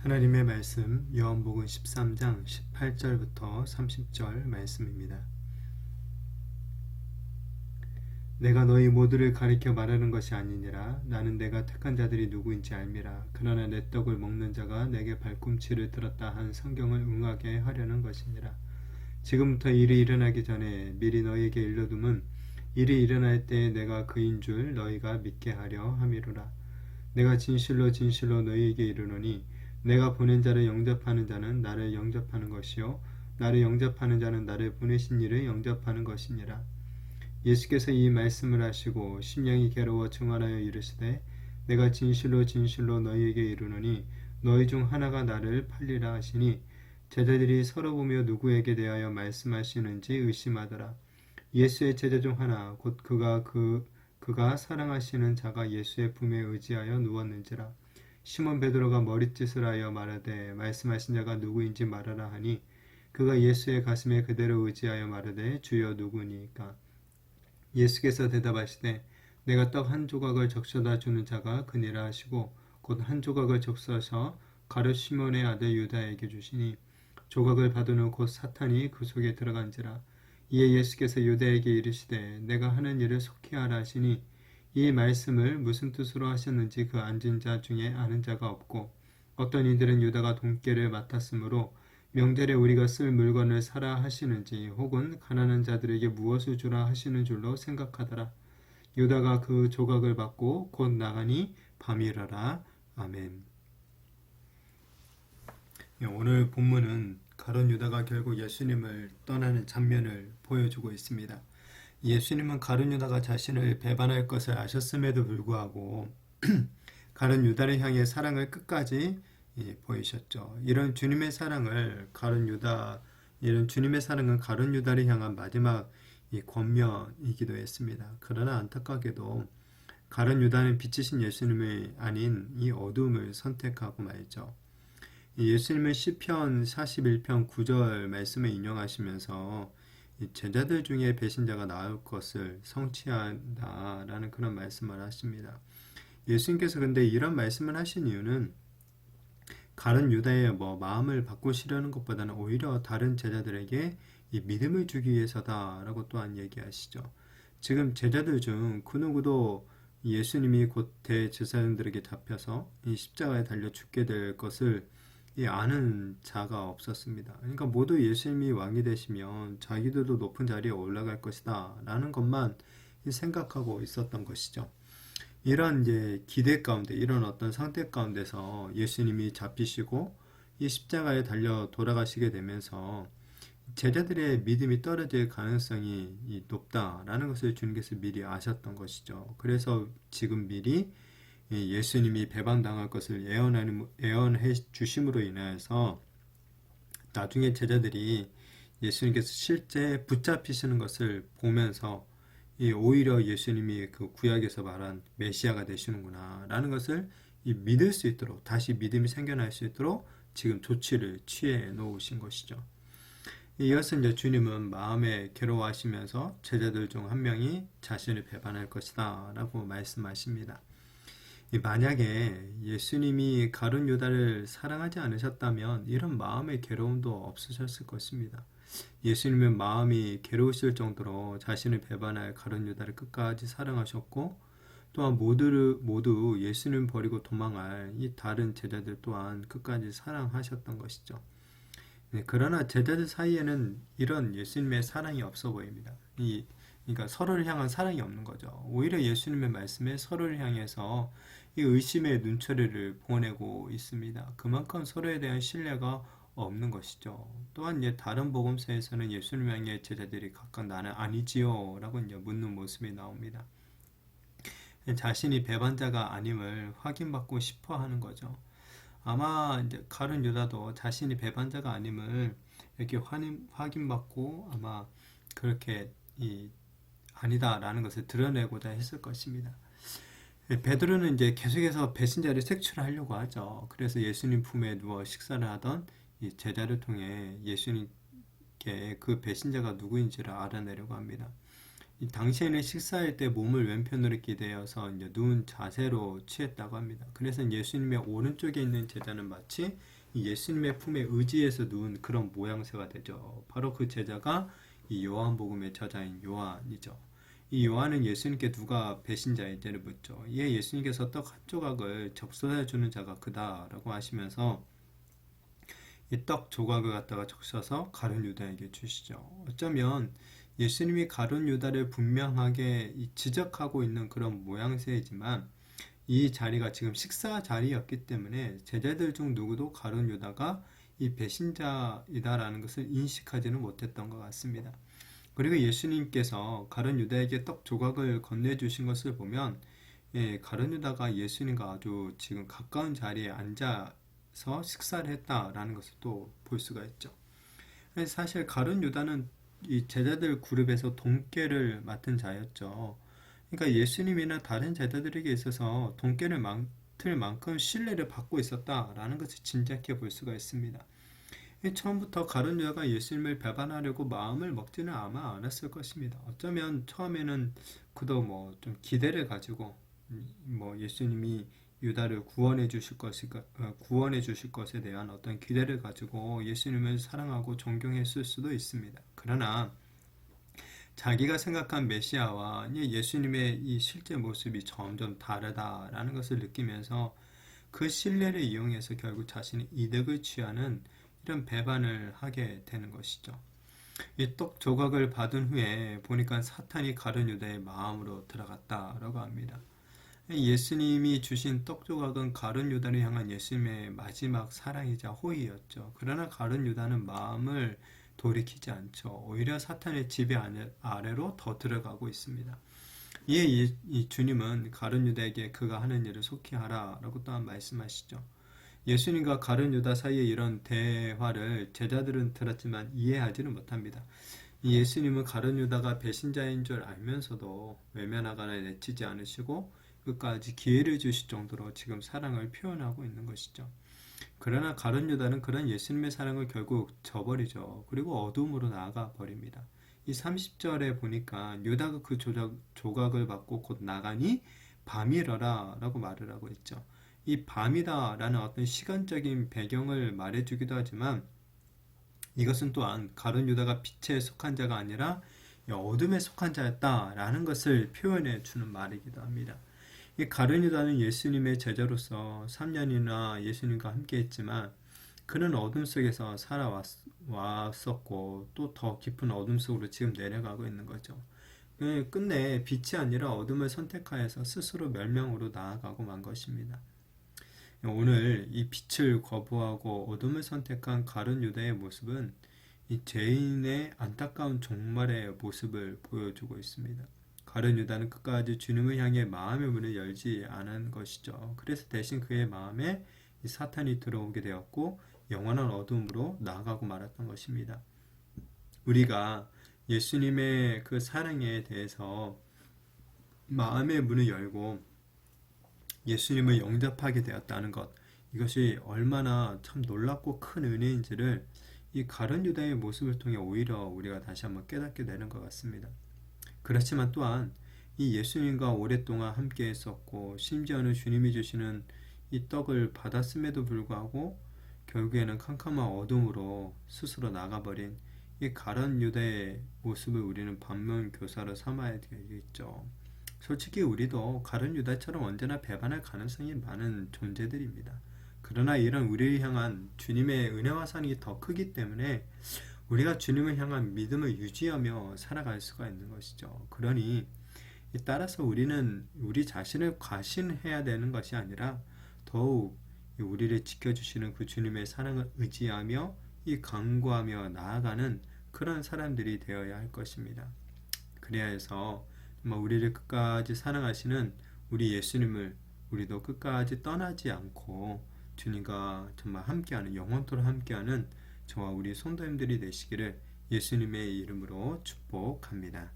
하나님의 말씀 요한복음 13장 18절부터 30절 말씀입니다. 내가 너희 모두를 가리켜 말하는 것이 아니니라. 나는 내가 택한 자들이 누구인지 알미라. 그러나 내 떡을 먹는 자가 내게 발꿈치를 들었다 한 성경을 응하게 하려는 것이니라. 지금부터 일이 일어나기 전에 미리 너희에게 일러둠은 일이 일어날 때에 내가 그인 줄 너희가 믿게 하려 함이로라. 내가 진실로 진실로 너희에게 이르노니 내가 보낸 자를 영접하는 자는 나를 영접하는 것이요 나를 영접하는 자는 나를 보내신 이를 영접하는 것이니라. 예수께서 이 말씀을 하시고 심령이 괴로워 증언하여 이르시되 내가 진실로 진실로 너희에게 이르노니 너희 중 하나가 나를 팔리라 하시니 제자들이 서로 보며 누구에게 대하여 말씀하시는지 의심하더라. 예수의 제자 중 하나 곧 그가 사랑하시는 자가 예수의 품에 의지하여 누웠는지라. 시몬 베드로가 머릿짓을 하여 말하되 말씀하신 자가 누구인지 말하라 하니 그가 예수의 가슴에 그대로 의지하여 말하되 주여 누구니까. 예수께서 대답하시되 내가 떡 한 조각을 적셔다 주는 자가 그니라 하시고 곧 한 조각을 적셔서 가룟 시몬의 아들 유다에게 주시니 조각을 받은 후 곧 사탄이 그 속에 들어간지라. 이에 예수께서 유다에게 이르시되 내가 하는 일을 속히 하라 하시니 이 말씀을 무슨 뜻으로 하셨는지 그 앉은 자 중에 아는 자가 없고 어떤 이들은 유다가 돈깨를 맡았으므로 명절에 우리가 쓸 물건을 사라 하시는지 혹은 가난한 자들에게 무엇을 주라 하시는 줄로 생각하더라. 유다가 그 조각을 받고 곧 나가니 밤이라라. 아멘. 오늘 본문은 가룟 유다가 결국 예수님을 떠나는 장면을 보여주고 있습니다. 예수님은 가룟 유다가 자신을 배반할 것을 아셨음에도 불구하고 가룟 유다를 향해 사랑을 끝까지 보이셨죠. 이런 주님의 사랑은 가룟 유다를 향한 마지막 권면이기도 했습니다. 그러나 안타깝게도 가룟 유다는 빛이신 예수님이 아닌 이 어둠을 선택하고 말이죠. 예수님은 시편 41편 9절 말씀을 인용하시면서 제자들 중에 배신자가 나올 것을 성취한다라는 그런 말씀을 하십니다. 예수님께서 근데 이런 말씀을 하신 이유는 가룟 유다의 마음을 바꾸시려는 것보다는 오히려 다른 제자들에게 이 믿음을 주기 위해서다라고 또한 얘기하시죠. 지금 제자들 중 그 누구도 예수님이 곧 대제사장들에게 잡혀서 이 십자가에 달려 죽게 될 것을 아는 자가 없었습니다. 그러니까 모두 예수님이 왕이 되시면 자기들도 높은 자리에 올라갈 것이다 라는 것만 생각하고 있었던 것이죠. 이런 이제 기대 가운데, 이런 어떤 상태 가운데서 예수님이 잡히시고 이 십자가에 달려 돌아가시게 되면서 제자들의 믿음이 떨어질 가능성이 높다라는 것을 주님께서 미리 아셨던 것이죠. 그래서 지금 미리 예수님이 배반당할 것을 예언해 주심으로 인해서 나중에 제자들이 예수님께서 실제 붙잡히시는 것을 보면서 오히려 예수님이 그 구약에서 말한 메시아가 되시는구나 라는 것을 믿을 수 있도록, 다시 믿음이 생겨날 수 있도록 지금 조치를 취해 놓으신 것이죠. 이것은 이제 주님은 마음에 괴로워하시면서 제자들 중 한 명이 자신을 배반할 것이다 라고 말씀하십니다. 만약에 예수님이 가룟 유다를 사랑하지 않으셨다면 이런 마음의 괴로움도 없으셨을 것입니다. 예수님은 마음이 괴로우실 정도로 자신을 배반할 가룟 유다를 끝까지 사랑하셨고 또한 모두 예수님 버리고 도망할 이 다른 제자들 또한 끝까지 사랑하셨던 것이죠. 그러나 제자들 사이에는 이런 예수님의 사랑이 없어 보입니다. 그러니까 서로를 향한 사랑이 없는 거죠. 오히려 예수님의 말씀에 서로를 향해서 이 의심의 눈초리를 보내고 있습니다. 그만큼 서로에 대한 신뢰가 없는 것이죠. 또한 다른 복음서에서는 예수님 향해 제자들이 각각 나는 아니지요 라고 묻는 모습이 나옵니다. 자신이 배반자가 아님을 확인받고 싶어 하는 거죠. 아마 이제 가룟 유다도 자신이 배반자가 아님을 이렇게 확인받고 아마 그렇게 아니다라는 것을 드러내고자 했을 것입니다. 베드로는 이제 계속해서 배신자를 색출하려고 하죠. 그래서 예수님 품에 누워 식사를 하던 이 제자를 통해 예수님께 그 배신자가 누구인지를 알아내려고 합니다. 이 당시에는 식사할 때 몸을 왼편으로 기대어서 이제 누운 자세로 취했다고 합니다. 그래서 예수님의 오른쪽에 있는 제자는 마치 이 예수님의 품에 의지해서 누운 그런 모양새가 되죠. 바로 그 제자가 이 요한복음의 저자인 요한이죠. 이 요한은 예수님께 누가 배신자인지를 묻죠. 이에 예수님께서 떡 한 조각을 접수해 주는 자가 그다라고 하시면서 이 떡 조각을 갖다가 적셔서 가룟 유다에게 주시죠. 어쩌면 예수님이 가룟 유다를 분명하게 지적하고 있는 그런 모양새이지만 이 자리가 지금 식사 자리였기 때문에 제자들 중 누구도 가룟 유다가 이 배신자이다라는 것을 인식하지는 못했던 것 같습니다. 그리고 예수님께서 가룟 유다에게 떡 조각을 건네주신 것을 보면 가룟 유다가 예수님과 아주 지금 가까운 자리에 앉아서 식사를 했다라는 것을 또 볼 수가 있죠. 사실 가룟 유다는 이 제자들 그룹에서 돈깨를 맡은 자였죠. 그러니까 예수님이나 다른 제자들에게 있어서 돈깨를 맡을 만큼 신뢰를 받고 있었다라는 것을 짐작해 볼 수가 있습니다. 처음부터 가룟 유다가 예수님을 배반하려고 마음을 먹지는 아마 않았을 것입니다. 어쩌면 처음에는 그도 뭐 좀 기대를 가지고 뭐 예수님이 유다를 구원해 주실 것에 대한 어떤 기대를 가지고 예수님을 사랑하고 존경했을 수도 있습니다. 그러나 자기가 생각한 메시아와 예수님의 이 실제 모습이 점점 다르다라는 것을 느끼면서 그 신뢰를 이용해서 결국 자신의 이득을 취하는 이런 배반을 하게 되는 것이죠. 이 떡 조각을 받은 후에 보니까 사탄이 가룟 유다의 마음으로 들어갔다라고 합니다. 예수님이 주신 떡 조각은 가룟 유다를 향한 예수님의 마지막 사랑이자 호의였죠. 그러나 가룟 유다는 마음을 돌이키지 않죠. 오히려 사탄의 지배 아래로 더 들어가고 있습니다. 이에 이 주님은 가룟 유다에게 그가 하는 일을 속히 하라라고 또한 말씀하시죠. 예수님과 가룟 유다 사이의 이런 대화를 제자들은 들었지만 이해하지는 못합니다. 예수님은 가룟 유다가 배신자인 줄 알면서도 외면하거나 내치지 않으시고 끝까지 기회를 주실 정도로 지금 사랑을 표현하고 있는 것이죠. 그러나 가룟 유다는 그런 예수님의 사랑을 결국 저버리죠. 그리고 어둠으로 나아가 버립니다. 이 30절에 보니까 유다가 그 조각을 받고 곧 나가니 밤이러라 라고 말을 하고 있죠. 이 밤이다 라는 어떤 시간적인 배경을 말해주기도 하지만 이것은 또한 가룟 유다가 빛에 속한 자가 아니라 어둠에 속한 자였다라는 것을 표현해 주는 말이기도 합니다. 이 가룟 유다는 예수님의 제자로서 3년이나 예수님과 함께 했지만 그는 어둠 속에서 살아왔었고 또 더 깊은 어둠 속으로 지금 내려가고 있는 거죠. 끝내 빛이 아니라 어둠을 선택하여서 스스로 멸망으로 나아가고 만 것입니다. 오늘 이 빛을 거부하고 어둠을 선택한 가룟 유다의 모습은 이 죄인의 안타까운 종말의 모습을 보여주고 있습니다. 가룟 유다는 끝까지 주님을 향해 마음의 문을 열지 않은 것이죠. 그래서 대신 그의 마음에 이 사탄이 들어오게 되었고 영원한 어둠으로 나아가고 말았던 것입니다. 우리가 예수님의 그 사랑에 대해서 마음의 문을 열고 예수님을 영접하게 되었다는 것, 이것이 얼마나 참 놀랍고 큰 은혜인지를 이 가룟 유다의 모습을 통해 오히려 우리가 다시 한번 깨닫게 되는 것 같습니다. 그렇지만 또한 이 예수님과 오랫동안 함께 했었고 심지어는 주님이 주시는 이 떡을 받았음에도 불구하고 결국에는 캄캄한 어둠으로 스스로 나가버린 이 가룟 유다의 모습을 우리는 반면교사로 삼아야 되겠죠. 솔직히 우리도 가룟 유다처럼 언제나 배반할 가능성이 많은 존재들입니다. 그러나 이런 우리를 향한 주님의 은혜와 사랑이 더 크기 때문에 우리가 주님을 향한 믿음을 유지하며 살아갈 수가 있는 것이죠. 그러니 따라서 우리는 우리 자신을 과신해야 되는 것이 아니라 더욱 우리를 지켜주시는 그 주님의 사랑을 의지하며 이 간구하며 나아가는 그런 사람들이 되어야 할 것입니다. 그래야 해서 우리를 끝까지 사랑하시는 우리 예수님을 우리도 끝까지 떠나지 않고 주님과 정말 함께하는 영원토록 함께하는 저와 우리 성도님들이 되시기를 예수님의 이름으로 축복합니다.